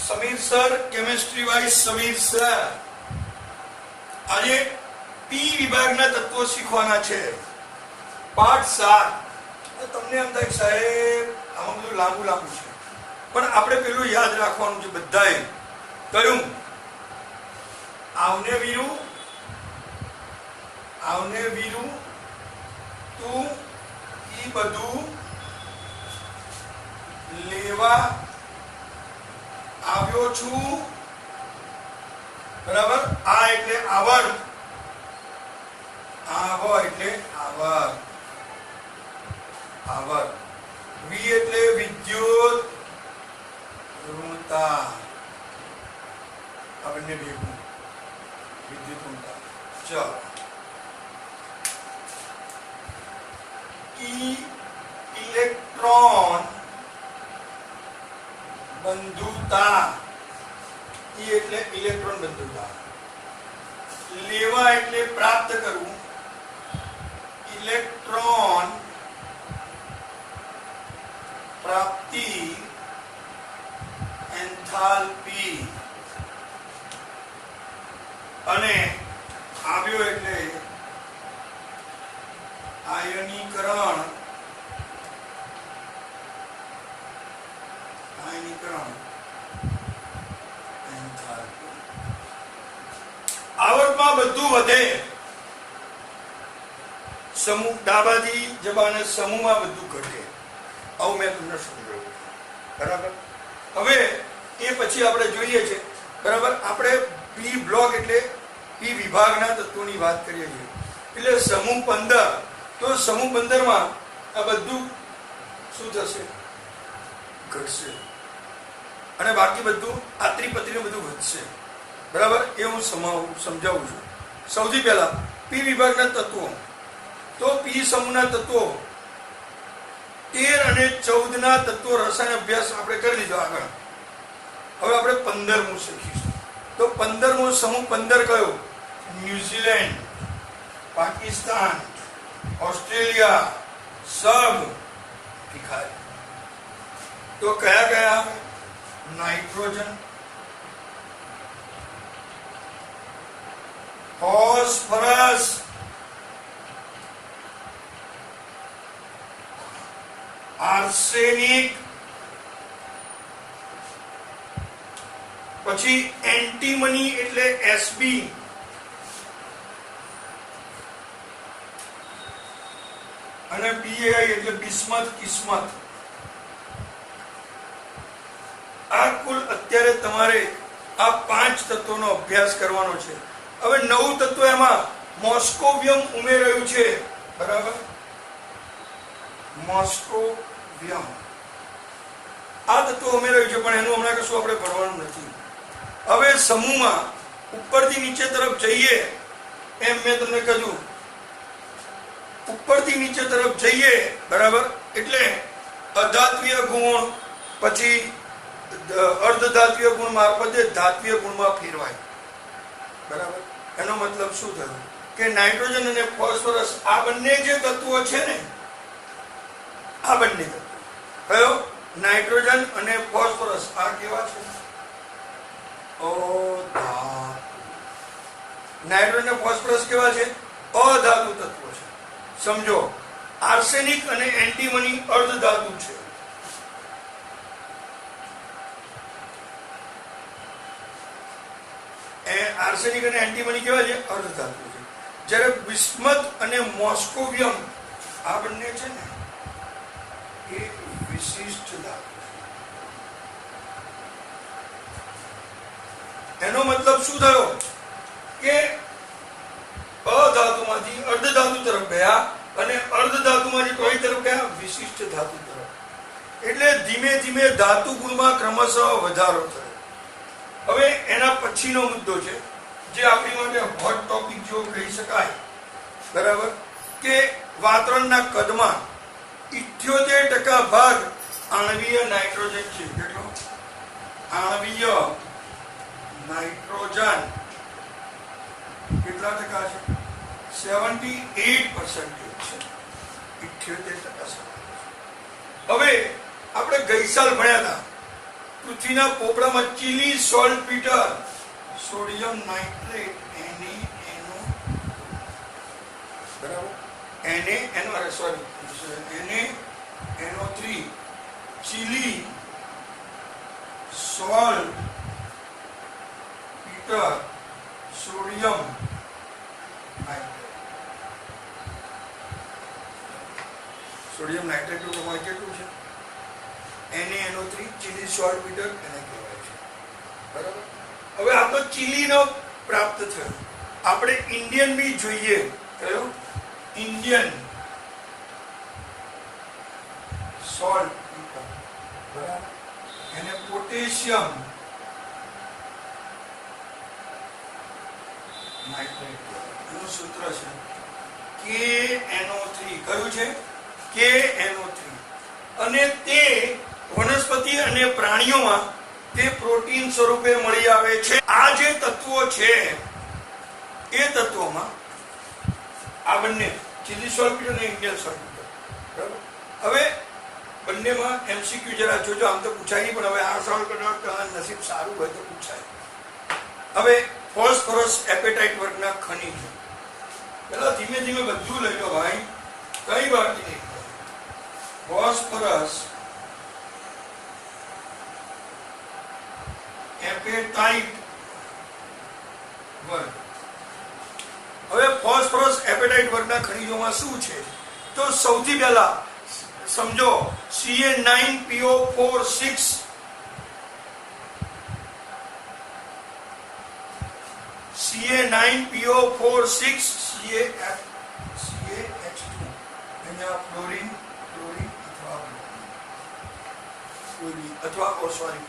Sameer sir, chemistry wise Sameer sir. આજે P વિભાગના તત્વો શીખવાના છે. પાઠ 7. તમને એમ થાય સાહેબ આમાં બધું લાંબુ લાંબુ છે, પણ આપણે પેલું યાદ રાખવાનું છે બધાએ. કયું? આવને વીરુ, આવને વીરુ તું ઈ બધું લેવા આવ્યો છું. બરાબર. આ એટલે આવડ, આવ એટલે આવડ, આવડ. વી એટલે વિદ્યુત ઋણતા, આ બંને ભેગું વિદ્યુત ઋણતા. ચાલો. ઇલેક્ટ્રોન બંધુતા, ઈ એટલે ઇલેક્ટ્રોન બંધુતા. લેવા એટલે પ્રાપ્ત કરવું. ઇલેક્ટ્રોન પ્રાપ્તિ એન્થાલ્પી. અને આવ્યો એટલે આયનીકરણ, આયનીકરણ એન્થાલ્પી. આવડમાં બધું વધે. સમૂહ ડાબાથી જબાને સમૂહમાં બધું ઘટે. આવું મેં તમને સમજાવ્યું. બરાબર. હવે એ પછી આપણે જોઈએ છે. બરાબર. આપણે પી બ્લોક એટલે પી વિભાગના તત્વોની વાત કરીએ છીએ. એટલે સમૂહ 15, તો સમૂહ 15 માં આ બધું શું થશે? ઘટશે. અને બાકી બધું આત્રી પત્રી બધું વધશે. બરાબર. એ હું સમજાવું છું. સૌથી પહેલા પી વિભાગના તત્વો. તો પી સમૂહના તત્વો 13 અને 14 ના તત્વો રસાયણ અભ્યાસ આપણે કરી લીધો આગળ. હવે આપણે 15મું શીખીશું. તો 15મો સમૂહ 15 કયો? ન્યુઝીલેન્ડ, પાકિસ્તાન, ઓસ્ટ્રેલિયા, સબ ભિખારી. તો કયા કયા? નાઇટ્રોજન, ફોસ્ફરસ, આર્સેનિક, પછી એન્ટીમની એટલે એસબી, અને બીઆઈ એટલે બિસ્મથ, કિસ્મત. આ કુલ અત્યારે તમારે આ 5 તત્વોનો અભ્યાસ કરવાનો છે. હવે 9 તત્વો એમાં મોસ્કોવિયમ ઉમેરાયું છે. બરાબર. મોસ્કોવિયમ આ તત્વો ઉમેરાયું છે, પણ એનું હમણાં કશું આપણે ભણવાનું નથી. હવે સમૂહમાં ઉપરથી નીચે તરફ જઈએ, એમ મેં તમને કહ્યું, ઉપરથી નીચે તરફ જઈએ. બરાબર. એટલે અધાત્વીય ગુણ, પછી અર્ધધાત્વીય ગુણ મારફતે ધાત્વીય ગુણમાં ફેરવાય. બરાબર. એનો મતલબ શું થયો? કે નાઇટ્રોજન અને ફોસ્ફરસ આ બંને જે તત્વો છે ને, આ બંને તત્વો કયો? નાઇટ્રોજન અને ફોસ્ફરસ. આ કેવા છે? અધાતુ. નાઇટ્રોજન અને ફોસ્ફરસ કેવા છે? અધાતુ તત્વો છે. સમજો. આર્સેનિક અને એન્ટીમની અર્ધધાતુ છે. આર્સેનિક અને એન્ટીમની કેવા છે? અર્ધધાતુ છે. જ્યારે બિસ્મથ અને મોસ્કોવિયમ આ બંને છે ને, એ વિશિષ્ટ ધાતુ છે. એનો મતલબ શું થયો? કે અધાતુમાંથી અર્ધધાતુ તરફ ગયા, અને અર્ધધાતુમાંથી કઈ તરફ ગયા? વિશિષ્ટ ધાતુ તરફ. એટલે ધીમે ધીમે ધાતુ ગુણમાં ક્રમશઃ વધારો થયો. હવે એના પછીનો મુદ્દો છે, જે આપણી માટે હોટ ટોપિક જો કહી શકાય. બરાબર. કે વાતાવરણના કદમાં 78% ભાગ આણ્વીય નાઇટ્રોજન છે. કેટલો? આણ્વીય નાઇટ્રોજન કેટલા ટકા છે? 78% છે. 78%. હવે આપણે ગઈ સાલ ભણ્યા હતા પૃથ્વીના પોપડામાં ચીલી સોલ્ટપીટર સોડિયમ નાઇટ્રેટ NaNO બરાબર NaNO3 ચીલી સોલ્ટપીટર સોડિયમ નાઇટ્રેટનું પ્રમાણ કેટલું છે? NaNO3 ચીલી સોલ્ટપીટર એને કહેવાય છે બરાબર. હવે આ તો ચીલીનો પ્રાપ્ત થયો. આપણે ઇન્ડિયન બી જોઈએ. કયો? ઇન્ડિયન સોલ્ટપીટર બરાબર. એને પોટેશિયમ નાઇટ્રેટ એનું સૂત્ર છે KNO3. કયું છે? KNO3. અને તે વનસ્પતિ અને પ્રાણીઓમાં તે પ્રોટીન સ્વરૂપે મળી આવે છે. આ જે તત્વો છે એ તત્વોમાં આ બંને ચીલી સોલ્ટપીટર અને ઇન્ડિયન સોલ્ટપીટર બરાબર. હવે બંનેમાં MCQ જરા જોજો. આમ તો પૂછાય નહીં, પણ હવે આ સવાલ કરનાર નસીબ સારું હોય તો પૂછાય. હવે ફોસ્ફરસ એપેટાઇટ વર્ગના ખનિજો. પેલા ધીમે ધીમે બધું લઈ લો ભાઈ, કઈ બાકી નહીં. ફોસ્ફરસ એપેટાઇટ વર્ગ. હવે ફોસ્ફરસ એપેટાઇટ વર્ગના ખનિજોમાં શું છે? તો સૌથી પહેલા સમજો Ca9PO4 6 Ca9PO4 6 CaH2 અહીંયા ફ્લોરિન અથવા ફ્લોરિન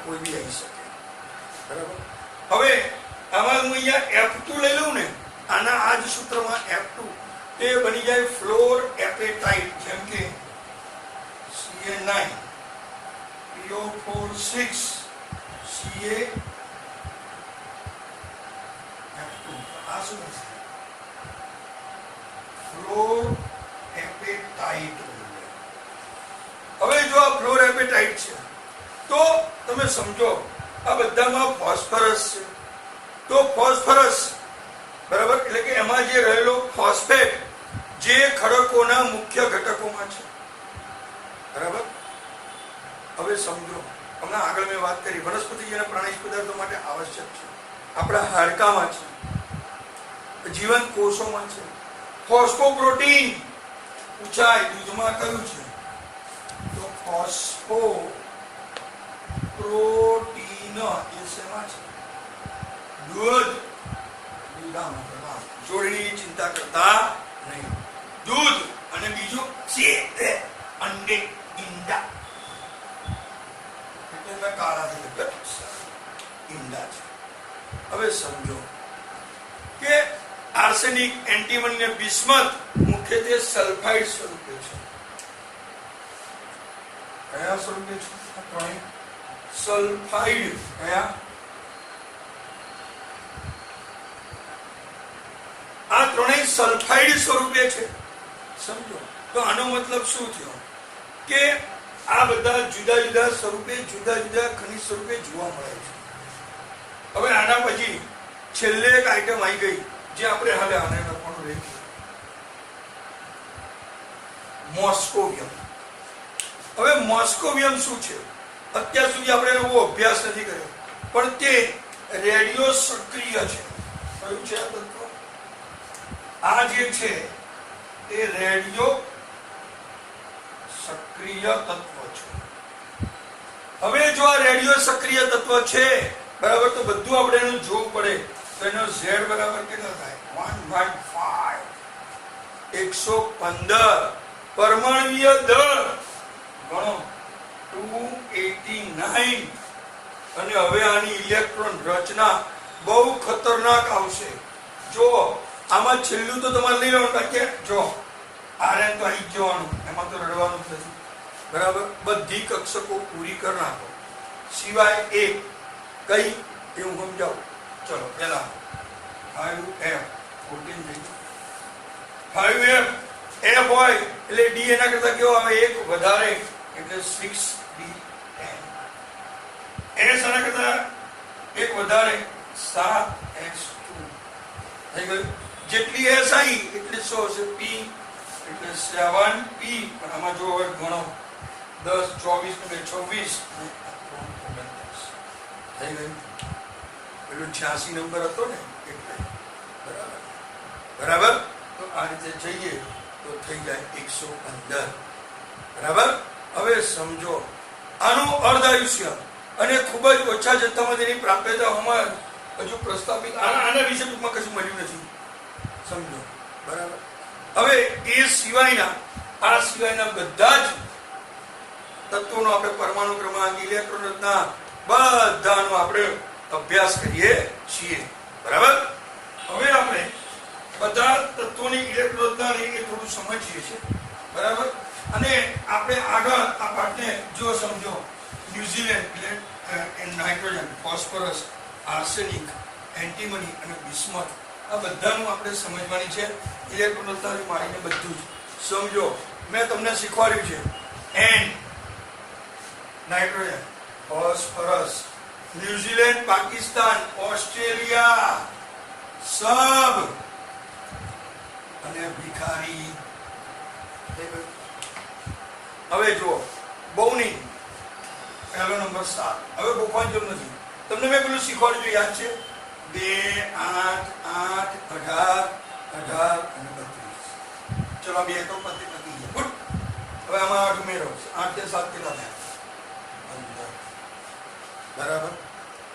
કોઈ બી આવી શકે બરાબર. હવે આમાં હું અહીંયા F2 લઈ લઉં ને, આના આ જ સૂત્રમાં F2 તે બની જાય ફ્લોર એપેટાઇટ. જેમ કે Ca9PO4 6 CaF2. આ શું છે? Floor appetite. હવે જો આ ફ્લોર એપેટાઇટ છે તો તમે સમજો આ બધામાં ફોસ્ફરસ છે. તો ફોસ્ફરસ બરાબર એટલે કે એમાં જે રહેલો ફોસ્ફેટ જે ખડકોના મુખ્ય ઘટકોમાં છે બરાબર. હવે સમજો, હમણાં આગળ મેં વાત કરી વનસ્પતિ અને પ્રાણીજ પદાર્થો માટે આવશ્યક છે. આપણા હાડકામાં છે, જીવંત કોષોમાં છે. ફોસ્ફોપ્રોટીન પૂછાય દૂધમાં કયું છે? તો ફોસ્ફોપ્રોટીન એ શેમાં છે? દૂધ. જોડણીની ચિંતા કરતા નહીં. દૂધ અને બીજું છે અંડે ઈંડા. એટલે કાળા ઈંડા છે. હવે સમજો કે આર્સેનિક, એન્ટીમની અને બિસ્મથ મુખ્યત્વે સલ્ફાઇડ સ્વરૂપે છે. કયા સ્વરૂપે છે? સલ્ફાઇડ. કયા? આ ત્રણેય સલ્ફાઇડ સ્વરૂપે છે. સમજો તો આનો મતલબ શું થયો? કે આ બધા જુદા જુદા સ્વરૂપે, જુદા જુદા ખનિજ સ્વરૂપે જોવા મળે છે. હવે આના પછી છેલ્લે એક આઈટમ આવી ગઈ જે આપણે હાલે આને લખવાનું રહી ગયું, મોસ્કોવિયમ. હવે મોસ્કોવિયમ શું છે? અત્યાર સુધી આપણે એનો બહુ અભ્યાસ નથી કર્યો, પણ તે રેડિયો સક્રિય છે. કયું છે આ તત્વ? આ જે છે એ રેડિયો સક્રિય તત્વ છે. હવે જો આ રેડિયો સક્રિય તત્વ છે બરાબર, તો બધું આપણે એનું જોવું પડે. તો એનો Z બરાબર કેટલો થાય? 115. પરમાણુય દળ ગણો 289. અને હવે આની ઇલેક્ટ્રોન રચના બહુ ખતરનાક આવશે. જો આમાં છેલ્લું તો તમારે નહીં લેવાનું, બાકી જો આર્યન તો આવી જવાનું, એમાં તો રડવાનું નથી બરાબર. બધી કક્ષકો પૂરી કરી નાખો સિવાય એક. કઈ? એ હું સમજાવું. ચલો પેલા 5F 14 થઈ ગયું. 5F F હોય એટલે ડી એના કરતા કેવો આવે? એક વધારે, એટલે 6d10. એસ આના કરતા એક વધારે, 7s2 થઈ ગયું. જેટલી એસ આવી એટલે શું હશે? પી એટલે 7p. પણ આમાં જો હવે ગણો 10 24 ને 26 થઈ ગયું. પેલો 86 નંબર હતો ને એટલે બરાબર બરાબર. તો આ રીતે જઈએ તો થઈ જાય 115. બરાબર. હવે સમજો આનું અર્ધાયુષ્ય અને ખૂબ જ ઓછા જથ્થામાં તેની પ્રાપ્યતાઓમાં હજુ પ્રસ્થાપિત આના વિશે ટૂંકમાં કશું મળ્યું નથી. સમજો બરાબર. હવે એ સિવાયના આ સિવાયના બધા જ તત્વોનો આપણે પરમાણુ ક્રમાંક, ઇલેક્ટ્રોન રચના બધાનો આપણે અભ્યાસ કરીએ છીએ. બરાબર. હવે આપણે બધા તત્વોની ઇલેક્ટ્રોન રચનાને એ થોડું સમજીએ છીએ. બરાબર. અને આપણે આગળ આ પાઠને જો સમજો, New Zealand nitrogen, phosphorus, arsenic, antimony અને બિસ્મથ આ બધાનું આપણે સમજવાની છે. ઇલેક્ટ્રોન રચનાથી માંડીને બધું જ સમજો. મેં તમને શીખવાડ્યું છે N nitrogen, phosphorus, New Zealand, Pakistan, Australia, સબ અને ભિખારી. હવે જુઓ બહુની પહેલો નંબર 7. હવે ગોખવાની જરૂર નથી. તમને મેં પેલું શીખવાડ્યું છે, યાદ છે? 2 8 8 18 18 અને 32. ચલો 2 તો પતી ગયા. ગુડ. હવે આમાં 8 ઉમેરો. 8 ને 7 કેટલા થાય? 15. બરાબર.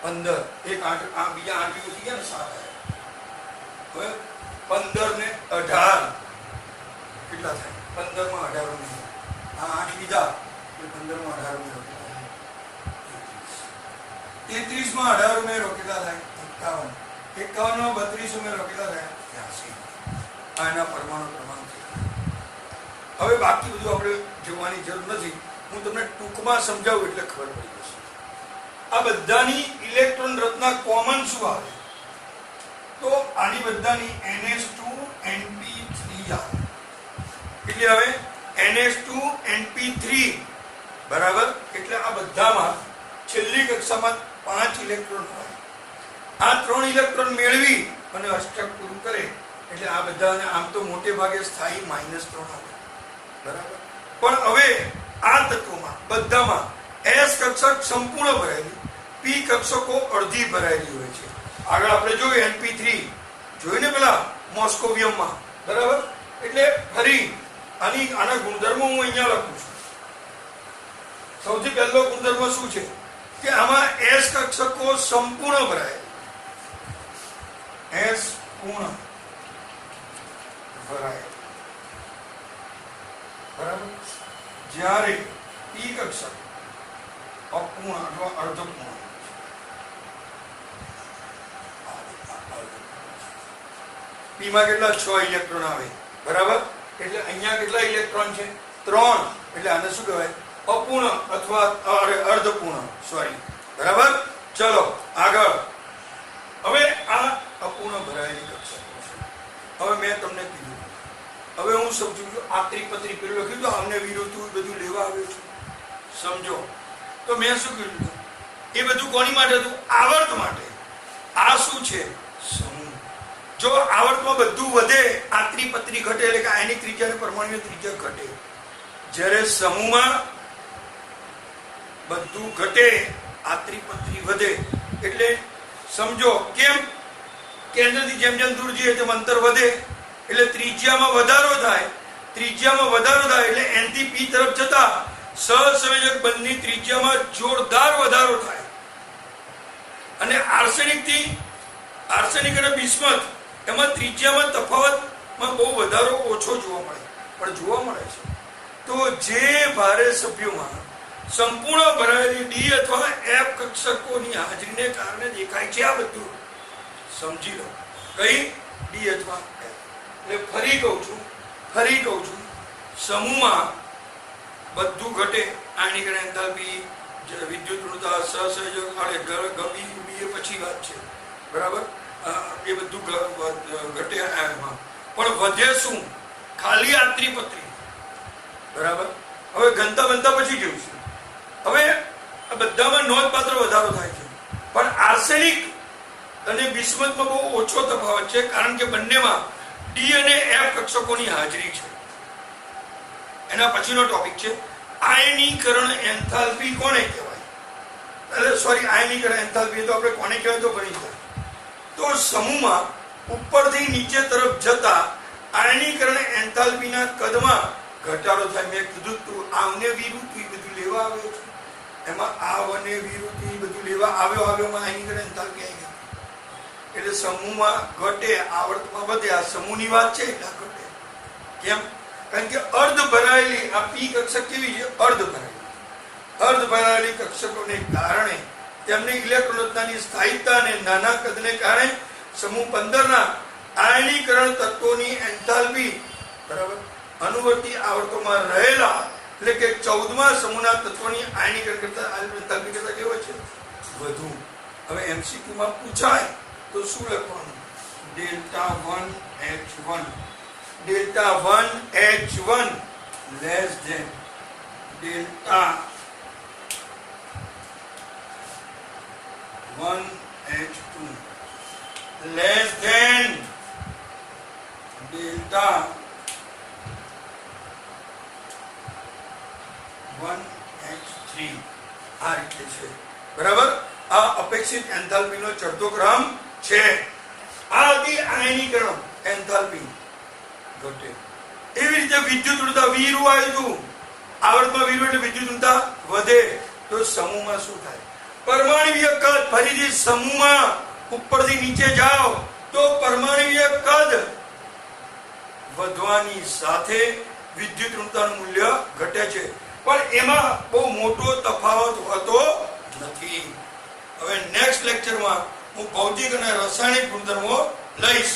15. એક 8 આ બીજા 8 ભેગું થઈ ગયા ને 7 આવ્યા. હવે 15 ને 18 કેટલા થાય? 15 માં 18 ઉમેરો. આ 8 બીજા એટલે 15 માં 18 ઉમેરો. 33 માં 18 ઉમેરો કેટલા થાય? 51. 51 માં 32 ઉમેરો કેટલા થાય? 83. આ એના પરમાણુ ક્રમાંક છે. હવે બાકી બધું આપણે જોવાની જરૂર નથી. હું તમને ટૂંકમાં સમજાવું એટલે ખબર પડી જશે. આ બધાની ઇલેક્ટ્રોન રચના કોમન શું આવે? તો આની બધાની NH2NP3 આવે. એટલે હવે NH2NP3 બરાબર. એટલે આ બધામાં છેલ્લી કક્ષામાં 5 ઇલેક્ટ્રોન હોય. આ 3 ઇલેક્ટ્રોન મેળવી અને અષ્ટક પૂરું કરે એટલે આ બધાને આમ તો મોટે ભાગે સ્થાયી -3 આવે. બરાબર. પણ હવે આ તત્વોમાં બધામાં S કક્ષક સંપૂર્ણ ભરાયેલી, P કક્ષકો અડધી ભરાયેલી હોય છે. આગળ આપણે જોયું NP3 જોઈને પેલા મોસ્કોવિયમમાં. બરાબર. એટલે ફરી આના ગુણધર્મો હું અહીંયા લખું છું. સૌથી પહેલો ગુણધર્મ શું છે કે આમાં S કક્ષકો સંપૂર્ણ ભરાય. S પૂર્ણ ભરાય. બરાબર. જ્યારે P કક્ષક અપૂર્ણ અથવા અર્ધપૂર્ણ. P માં કેટલા? 6 ઇલેક્ટ્રોન આવે. બરાબર. એટલે અહીંયા કેટલા ઇલેક્ટ્રોન છે? 3. એટલે આને શું કહેવાય? અપૂર્ણ અથવા અર્ધપૂર્ણ. સોરી. બરાબર. ચલો આગળ. હવે આ અપૂર્ણ ભરાયેલી કક્ષકો છે. હવે મેં તમને કીધું, હવે હું સમજુ છું આ ત્રિપત્રી પેલું લખ્યું તો આમને વિરોધ બધું લેવા આવ્યો છું. સમજો તો મેં શું કીધું? એ બધું કોની માટે હતું? આવર્ત માટે. આ શું છે? સમૂહ. જો આવર્તમાં બધું વધે આ ત્રિપત્રી ઘટે, એટલે કે આયનિક ત્રિજ્યા અને પરમાણુ ત્રિજ્યા ઘટે. જ્યારે સમૂહમાં બધું ઘટે આ ત્રિપત્રી વધે. એટલે સમજો કેમ? કેન્દ્રથી જેમ જેમ દૂર જઈએ તેમ અંતર વધે એટલે ત્રિજ્યામાં વધારો થાય. ત્રિજ્યામાં વધારો થાય એટલે N થી P તરફ જતા સહસંયોજક બંધની ત્રિજ્યામાં જોરદાર વધારો થાય. અને આર્સેનિક અને બિસ્મથ એમાં ત્રિજ્યામાં તફાવતમાં બહુ વધારો ઓછો જોવા મળે, પણ જોવા મળે છે. તો જે ભારે સભ્યોમાં સંપૂર્ણ ભરાયેલી ડી અથવા એફ કક્ષકોની હાજરીને કારણે દેખાય છે. આ બધું સમજી લો. કઈ? ડી અથવા એફ. એટલે ફરી કહું છું સમૂહમાં બધું ઘટે. આયનિક એન્થાલ્પી, વિદ્યુત ઋણતા, સહસંયોજક ગમી એ પછી વાત છે. બરાબર. એ બધું ઘટે એમાં. પણ વધે શું? ખાલી આ ત્રિપત્રી બરાબર. હવે ઘનતા બનતા પછી જોઈશું. હવે આ બધામાં નોંધપાત્ર વધારો થાય છે, પણ આર્સેનિક અને બિસ્મથમાં બહુ ઓછો તફાવત છે, કારણ કે બંનેમાં ડી અને એફ કક્ષકોની હાજરી છે. એના પછીનો ટોપિક છે આયનીકરણ એન્થાલ્પી કોને કહેવાય? એટલે સોરી, આયનીકરણ એન્થાલ્પી તો આપણે કોને કહેવાય તો ભણી જાય. તો સમૂહમાં ઉપરથી નીચે તરફ જતા આયનીકરણ એન્થાલ્પીના કદમાં ઘટાડો થાય. મેં કીધું તું આવને વિરુદ્ધ બધું લેવા આવ્યો છે, એમાં આવ અને વિરુદ્ધ બધું લેવા આવ્યોમાં આયનીકરણ એન્થાલ્પી આવી ગઈ. એટલે સમૂહમાં ઘટે, આવર્તમાં વધે. આ સમૂહની વાત છે એટલે ઘટે. કેમ? કારણ કે અર્ધ ભરાયેલી આ પી કક્ષક કેવી છે? અર્ધ ભરાયેલી કક્ષકોને કારણે તેમની ઇલેક્ટ્રોન રચનાની સ્થાયીતા અને નાના કદને કારણે સમૂહ 15 ના આયનીકરણ તત્વોની એન્થાલ્પી બરાબર અનુવર્તી આવર્તોમાં રહેલા એટલે કે 14મા સમૂહના તત્વોની આયનીકરણ કરતા એન્થાલ્પી કરતા કેવો છે? વધુ. હવે એમસીક્યુ માં પૂછાય તો શું લખવાનું? Delta 1H1 delta 1H1 less than delta 1H2 less than delta 1H3. આ રીતે છે બરાબર. આ અપેક્ષિત એન્થાલ્પીનો ચડતો ક્રમ છે. આ હતી આયનીકરણ એન્થાલ્પી ઘટે. એવી રીતે વિદ્યુત ઋણતા વીરુ આવ્યું, આવર્તમાં વીરુ એટલે વિદ્યુત ઋણતા વધે. તો સમૂહમાં શું થાય? પરમાણુવીય કદ. ફરીથી સમૂહમાં ઉપરથી નીચે જાઓ તો પરમાણુવીય કદ વધવાની સાથે વિદ્યુત ઋણતાનું મૂલ્ય ઘટે છે, પણ એમાં બહુ મોટો તફાવત હોતો નથી. હવે નેક્સ્ટ લેક્ચરમાં હું ભૌતિક અને રાસાયણિક ગુણધર્મો લઈશ.